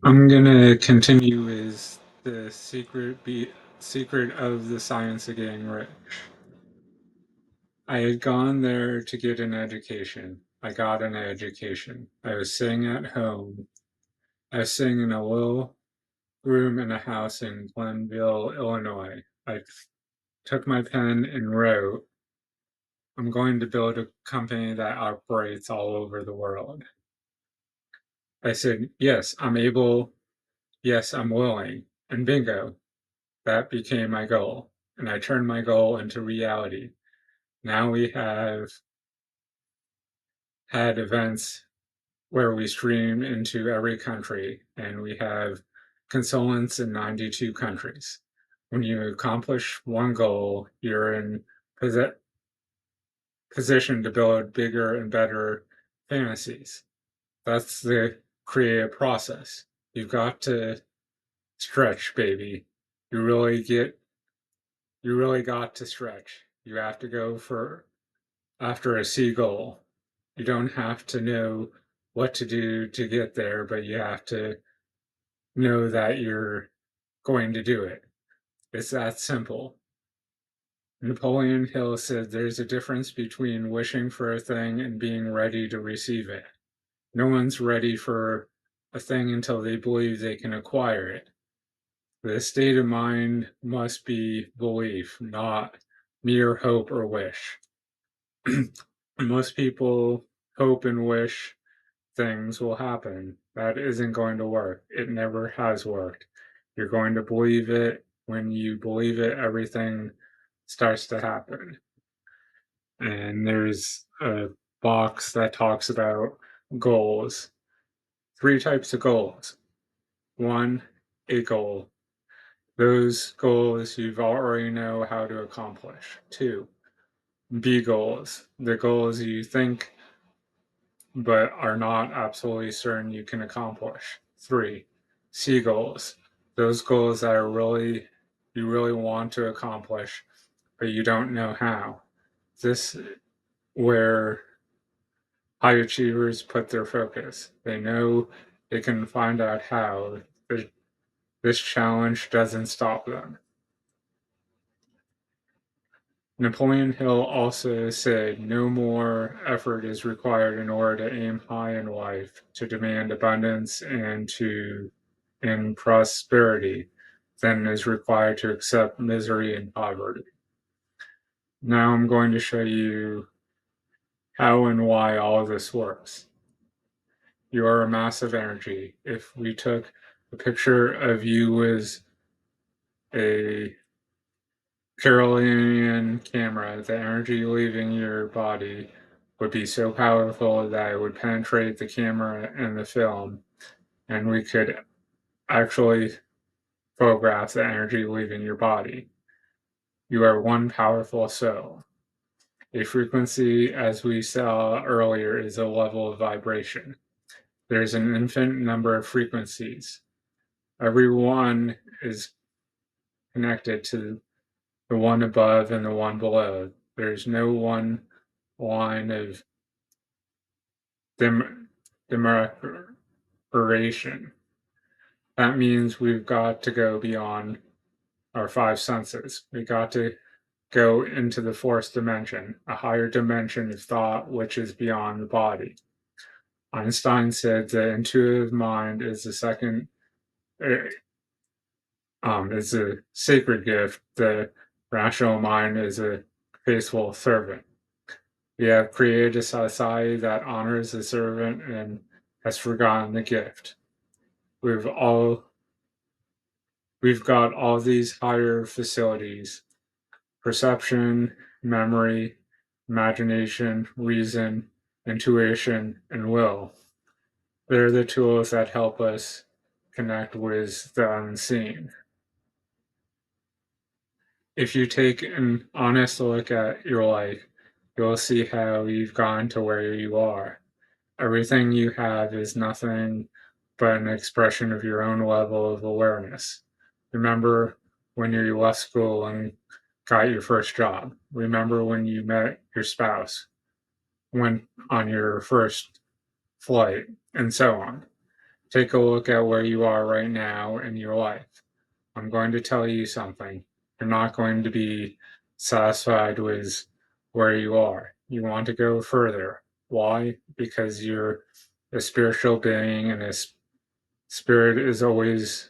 I'm gonna continue with the secret of the science of getting rich. I had gone there to get an education. I got an education. I was sitting at home. I was sitting in a little room in a house in Glenville, Illinois. I took my pen and wrote, I'm going to build a company that operates all over the world. I said, yes, I'm able. Yes, I'm willing. And bingo, that became my goal. And I turned my goal into reality. Now we have had events where we stream into every country, and we have consultants in 92 countries. When you accomplish one goal, you're in position to build bigger and better fantasies. That's the creative process. You've got to stretch, baby. You really get you really got to stretch. You have to go for after a seagull. You don't have to know what to do to get there, but you have to know that you're going to do it. It's that simple. Napoleon Hill said there's a difference between wishing for a thing and being ready to receive it. No one's ready for a thing until they believe they can acquire it. The state of mind must be belief, not mere hope or wish. Most people hope and wish things will happen. That isn't going to work. It never has worked. You're going to believe it. When you believe it, everything starts to happen. And there's a box that talks about goals. Three types of goals. One, a goal. Those goals you've already know how to accomplish. Two, B goals. The goals you think but are not absolutely certain you can accomplish. Three, C goals. Those goals that are you really want to accomplish, but you don't know how. This where high achievers put their focus. They know they can find out how. This challenge doesn't stop them. Napoleon Hill also said no more effort is required in order to aim high in life, to demand abundance and prosperity than is required to accept misery and poverty. Now I'm going to show you how and why all of this works. You are a massive energy. If we took a picture of you as a Carolinian camera, the energy leaving your body would be so powerful that it would penetrate the camera and the film, and we could actually photograph the energy leaving your body. You are one powerful soul. A frequency, as we saw earlier, is a level of vibration. There's an infinite number of frequencies. Every one is connected to the one above and the one below. There's no one line of demarcation. That means we've got to go beyond our five senses. We got to go into the fourth dimension, a higher dimension of thought which is beyond the body. Einstein said the intuitive mind is the second uh, is a sacred gift. The rational mind is a faithful servant. We have created a society that honors the servant and has forgotten the gift. We've all we've got all these higher facilities: perception, memory, imagination, reason, intuition, and will. They're the tools that help us connect with the unseen. If you take an honest look at your life, you'll see how you've gotten to where you are. Everything you have is nothing but an expression of your own level of awareness. Remember when you left school and got your first job. Remember when you met your spouse, went on your first flight, and so on. Take a look at where you are right now in your life. I'm going to tell you something. You're not going to be satisfied with where you are. You want to go further. Why? Because you're a spiritual being, and a spirit is always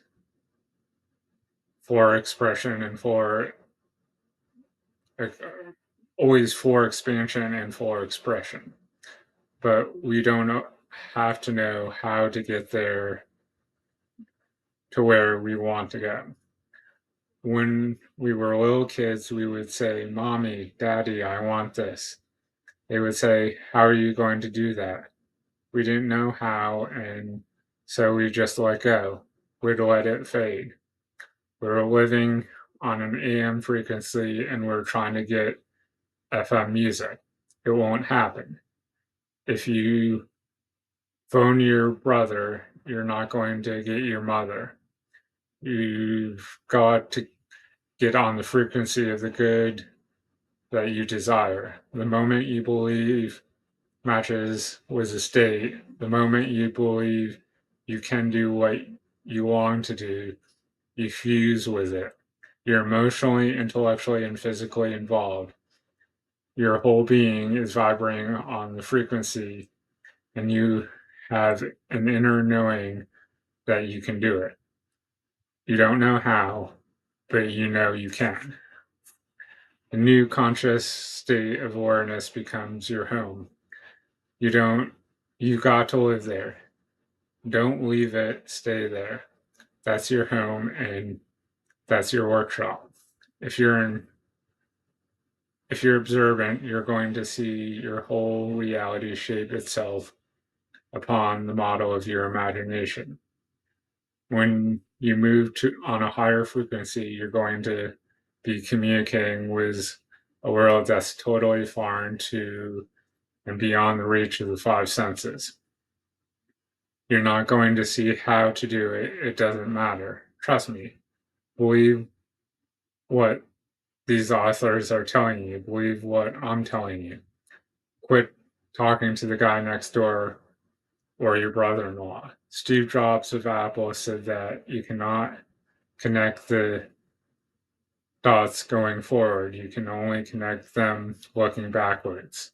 for expression and for uh, always for expansion and for expression. But we don't have to know how to get there to where we want to go. When we were little kids, we would say, Mommy, Daddy, I want this. They would say, How are you going to do that? We didn't know how, and so we just let go. We'd let it fade. We were living on an AM frequency and we're trying to get FM music. It won't happen. If you phone your brother, you're not going to get your mother. You've got to get on the frequency of the good that you desire. The moment you believe matches with the state, the moment you believe you can do what you long to do, you fuse with it. You're emotionally, intellectually, and physically involved. Your whole being is vibrating on the frequency, and you have an inner knowing that you can do it. You don't know how, but you know you can. A new conscious state of awareness becomes your home. You don't, you got to live there. Don't leave it, stay there. That's your home and that's your workshop. If you're in, if you're observant, you're going to see your whole reality shape itself upon the model of your imagination. When you move to on a higher frequency, you're going to be communicating with a world that's totally foreign to and beyond the reach of the five senses. You're not going to see how to do it. It doesn't matter. Trust me. Believe what these authors are telling you. Believe what I'm telling you. Quit talking to the guy next door or your brother in law. Steve Jobs of Apple said that you cannot connect the dots going forward. You can only connect them looking backwards.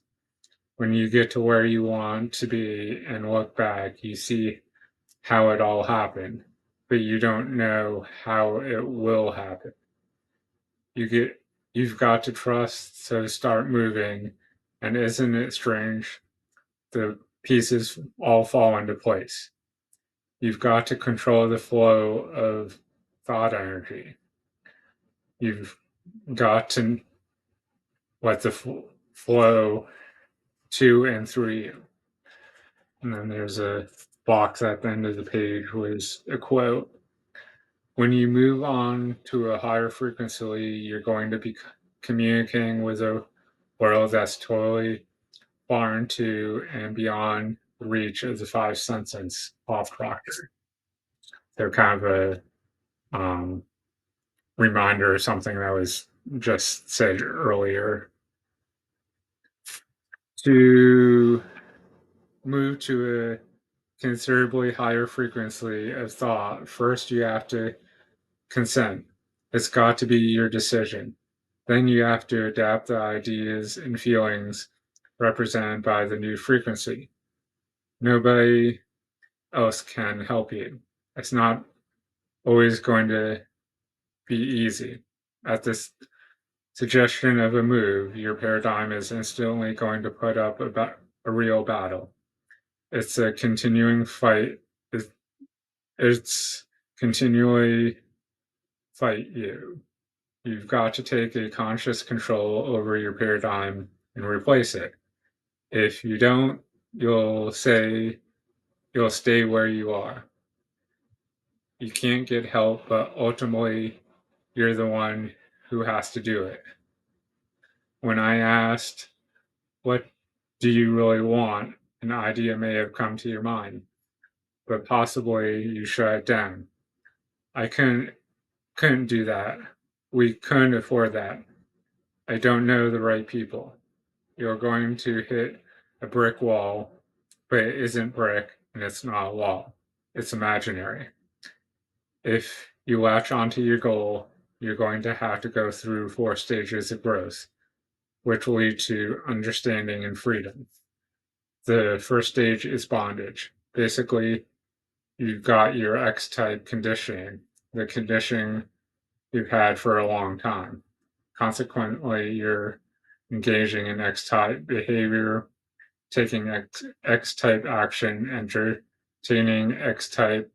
When you get to where you want to be and look back, you see how it all happened, but you don't know how it will happen. You get you've got to trust, so start moving, and isn't it strange? The pieces all fall into place. You've got to control the flow of thought energy. You've got to let the flow to and through you. And then there's a box at the end of the page with a quote. When you move on to a higher frequency, you're going to be communicating with a world that's totally foreign to and beyond the reach of the five senses off Proctor. They're kind of a reminder of something that was just said earlier. To move to a considerably higher frequency of thought, first you have to consent. It's got to be your decision. Then you have to adapt the ideas and feelings represented by the new frequency. Nobody else can help you. It's not always going to be easy. At this suggestion of a move, your paradigm is instantly going to put up a real battle. It's a continuing fight. It's continually fight you. You've got to take a conscious control over your paradigm and replace it. If you don't, you'll say you'll stay where you are. You can't get help, but ultimately, you're the one who has to do it. When I asked, What do you really want? An idea may have come to your mind, but possibly you shut it down. I couldn't do that. We couldn't afford that. I don't know the right people. You're going to hit a brick wall, but it isn't brick and it's not a wall. it's imaginary. If you latch onto your goal, you're going to have to go through 4 stages of growth, which will lead to understanding and freedom. The first stage is bondage. Basically, you've got your X type conditioning, the conditioning you've had for a long time. Consequently, you're engaging in X type behavior, taking X type action, entertaining X type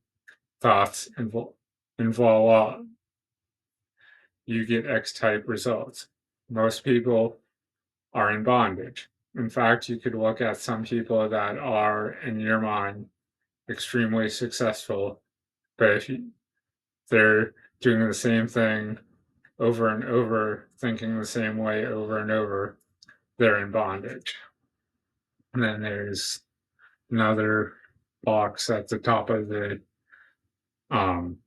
thoughts, and voila, you get X type results. Most people are in bondage. In fact, you could look at some people that are, in your mind, extremely successful, but if they're doing the same thing over and over, thinking the same way over and over, they're in bondage. And then there's another box at the top of the um,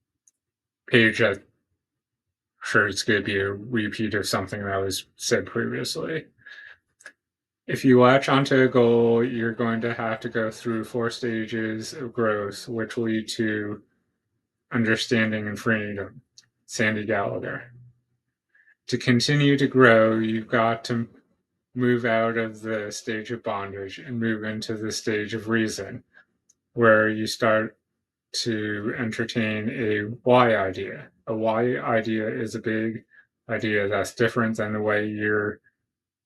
page that sure it's going to be a repeat of something that was said previously. If you latch onto a goal, you're going to have to go through 4 stages of growth, which lead to understanding and freedom. Sandy Gallagher. To continue to grow, you've got to move out of the stage of bondage and move into the stage of reason, where you start to entertain a why idea. A why idea is a big idea that's different than the way you're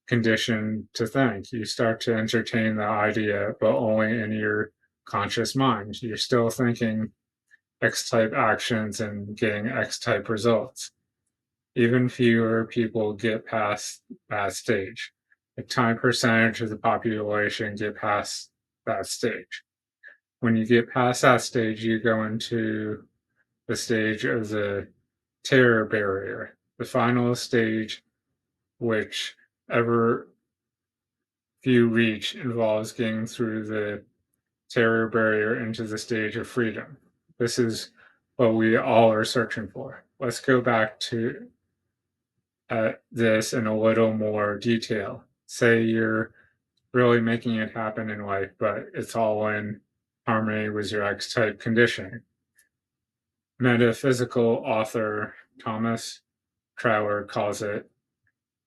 conditioned to think. You start to entertain the idea, but only in your conscious mind. You're still thinking X type actions and getting X type results. Even fewer people get past that stage. A tiny percentage of the population get past that stage. When you get past that stage, you go into the stage of the terror barrier, the final stage, which ever few reach involves getting through the terror barrier into the stage of freedom. This is what we all are searching for. Let's go back to this in a little more detail. Say you're really making it happen in life, but it's all in harmony with your X type conditioning. Metaphysical author Thomas Trowler calls it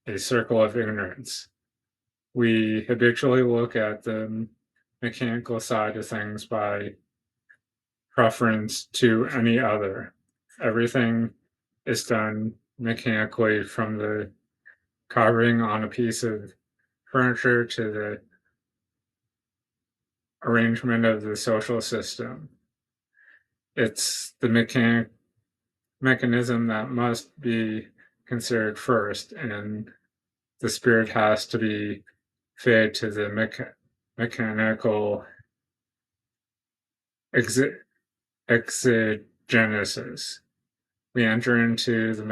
a circle of ignorance. We habitually look at the mechanical side of things by preference to any other. Everything is done mechanically, from the carving on a piece of furniture to the arrangement of the social system. It's the mechanism that must be considered first, and the spirit has to be fed to the mechanical exegesis. We enter into the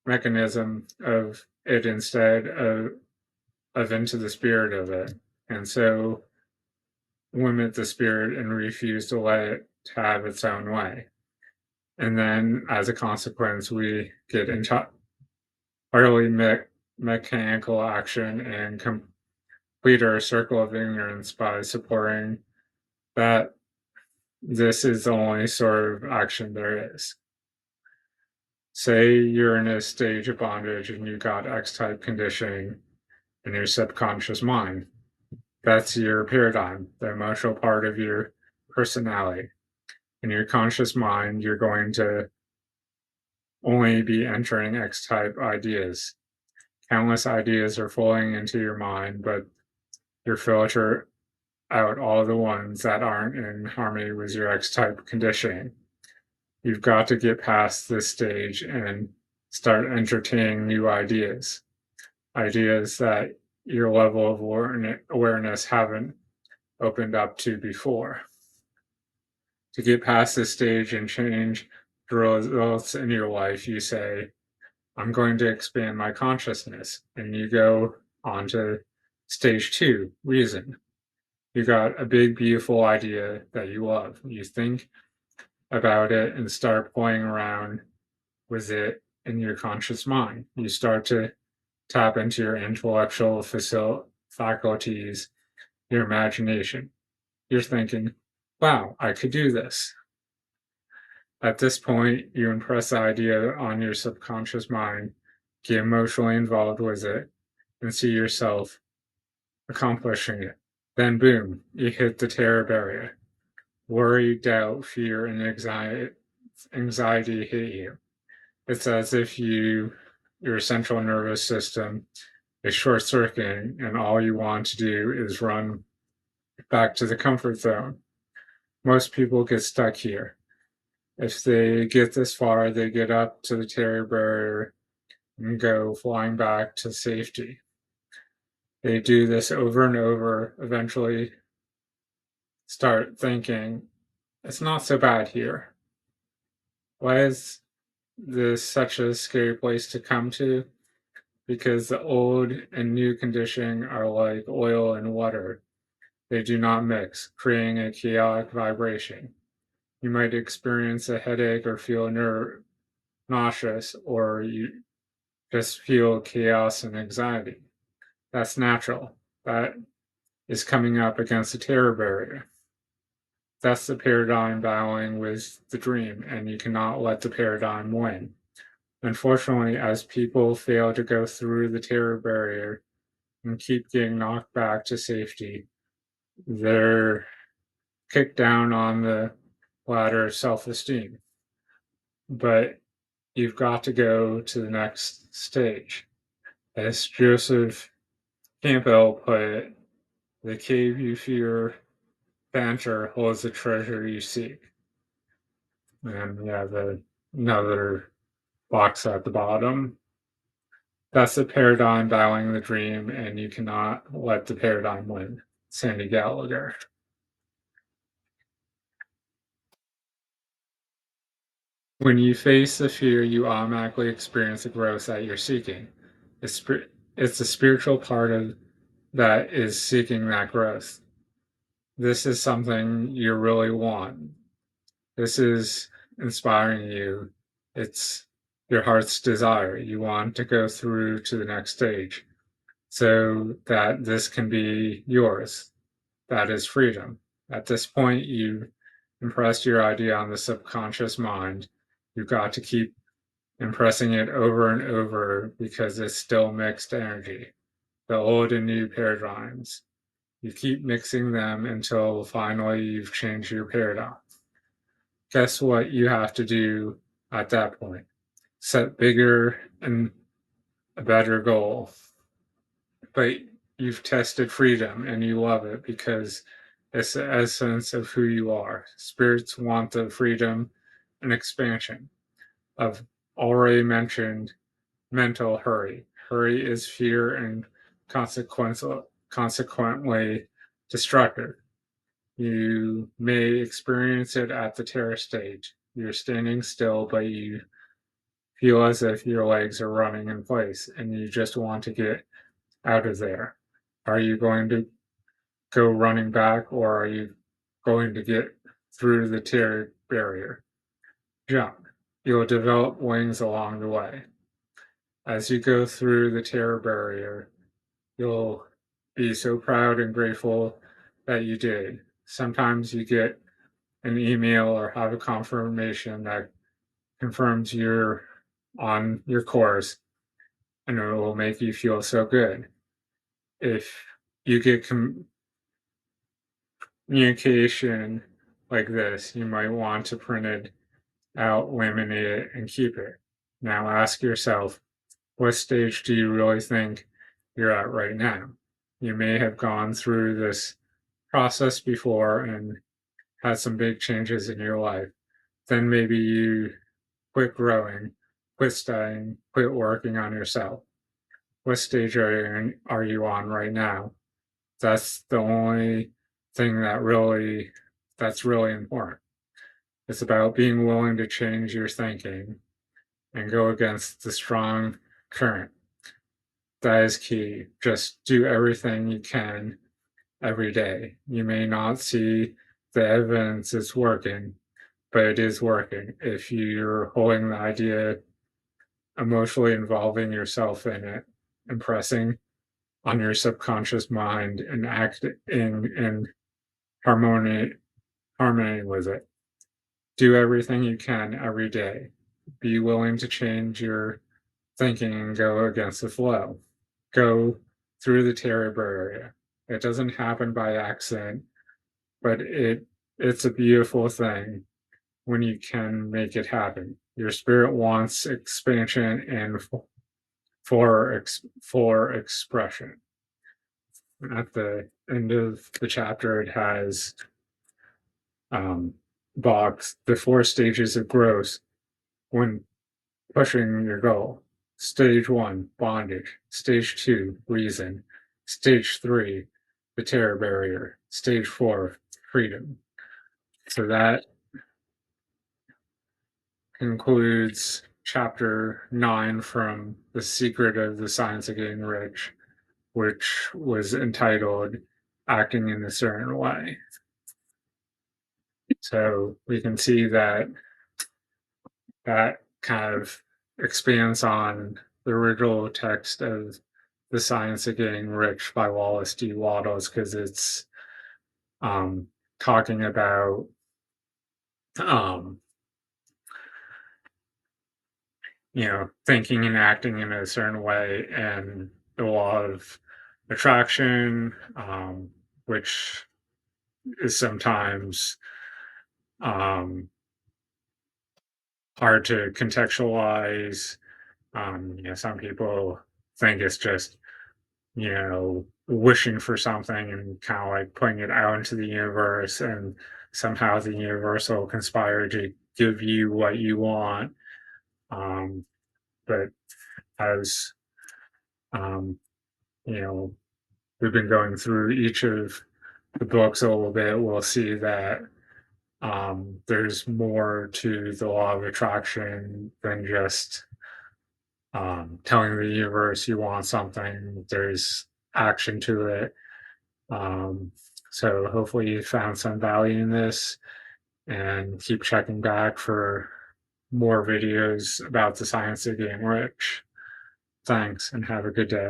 mechanism of it instead of into the spirit of it, and so limit the spirit and refuse to let it have its own way. And then, as a consequence, we get entirely mechanical action and complete our circle of ignorance by supporting that this is the only sort of action there is. Say you're in a stage of bondage and you got X type conditioning in your subconscious mind. That's your paradigm, the emotional part of your personality. In your conscious mind, you're going to only be entering X type ideas. Countless ideas are flowing into your mind, but you filter out all the ones that aren't in harmony with your X type conditioning. You've got to get past this stage and start entertaining new ideas, ideas that your level of awareness haven't opened up to before. To get past this stage and change the results in your life, you say, I'm going to expand my consciousness. And you go on to stage 2, reason. You got a big, beautiful idea that you love. You think about it and start playing around with it in your conscious mind. You start to tap into your intellectual faculties, your imagination. You're thinking, wow, I could do this. At this point, you impress the idea on your subconscious mind, get emotionally involved with it, and see yourself accomplishing it. Then, boom, you hit the terror barrier. Worry, doubt, fear, and anxiety hit you. It's as if your central nervous system is short circuiting, and all you want to do is run back to the comfort zone. Most people get stuck here. If they get this far, they get up to the terror barrier and go flying back to safety. They do this over and over, eventually start thinking, it's not so bad here. Why is this such a scary place to come to? Because the old and new conditioning are like oil and water. They do not mix, creating a chaotic vibration. You might experience a headache or feel nauseous, or you just feel chaos and anxiety. That's natural. That is coming up against the terror barrier. That's the paradigm battling with the dream, and you cannot let the paradigm win. Unfortunately, as people fail to go through the terror barrier and keep getting knocked back to safety, they're kicked down on the ladder of self esteem. But you've got to go to the next stage. As Joseph Campbell put it, the cave you fear banter holds the treasure you seek. And yeah, the another box at the bottom. That's the paradigm battling the dream, and you cannot let the paradigm win. Sandy Gallagher. When you face the fear, you automatically experience the growth that you're seeking. It's, it's the spiritual part of that is seeking that growth. This is something you really want. This is inspiring you. It's your heart's desire. You want to go through to the next stage so that this can be yours. That is freedom. At this point, you impressed your idea on the subconscious mind. You've got to keep impressing it over and over because it's still mixed energy. The old and new paradigms. You keep mixing them until finally you've changed your paradigm. Guess what you have to do at that point? Set bigger and a better goal. But you've tested freedom and you love it because it's the essence of who you are. Spirits want the freedom and expansion. I've already mentioned mental hurry. Hurry is fear and consequently destructive. You may experience it at the terror stage. You're standing still, but you feel as if your legs are running in place and you just want to get out of there. Are you going to go running back or are you going to get through the terror barrier? Jump. You'll develop wings along the way. As you go through the terror barrier, you'll be so proud and grateful that you did. Sometimes you get an email or have a confirmation that confirms you're on your course and it will make you feel so good. If you get communication like this, you might want to print it out, laminate it, and keep it. Now ask yourself, what stage do you really think you're at right now? You may have gone through this process before and had some big changes in your life. Then maybe you quit growing, quit studying, quit working on yourself. What stage are you on right now? That's the only thing that's really important. It's about being willing to change your thinking and go against the strong current. That is key. Just do everything you can every day. You may not see the evidence it's working, but it is working. If you're holding the idea, emotionally involving yourself in it, impressing on your subconscious mind and acting in harmony harmony with it. Do everything you can every day. Be willing to change your thinking and go against the flow. Go through the terror barrier. It doesn't happen by accident, but it's a beautiful thing when you can make it happen. Your spirit wants expansion and for expression. At the end of the chapter, it has box the 4 stages of growth when pushing your goal. Stage 1, bondage. Stage 2, reason. Stage 3, the terror barrier. Stage 4, freedom. So that concludes chapter 9 from The Secret of the Science of Getting Rich, which was entitled Acting in a Certain Way. So we can see that kind of expands on the original text of The Science of Getting Rich by Wallace D. Wattles, because it's talking about um, thinking and acting in a certain way and the law of attraction, which is sometimes hard to contextualize. Some people think it's just, wishing for something and kind of like putting it out into the universe, and somehow the universe will conspire to give you what you want. But as um, you know, we've been going through each of the books a little bit, we'll see that there's more to the law of attraction than just telling the universe you want something. There's action to it. So hopefully you found some value in this, and keep checking back for more videos about the science of getting rich. Thanks, and have a good day.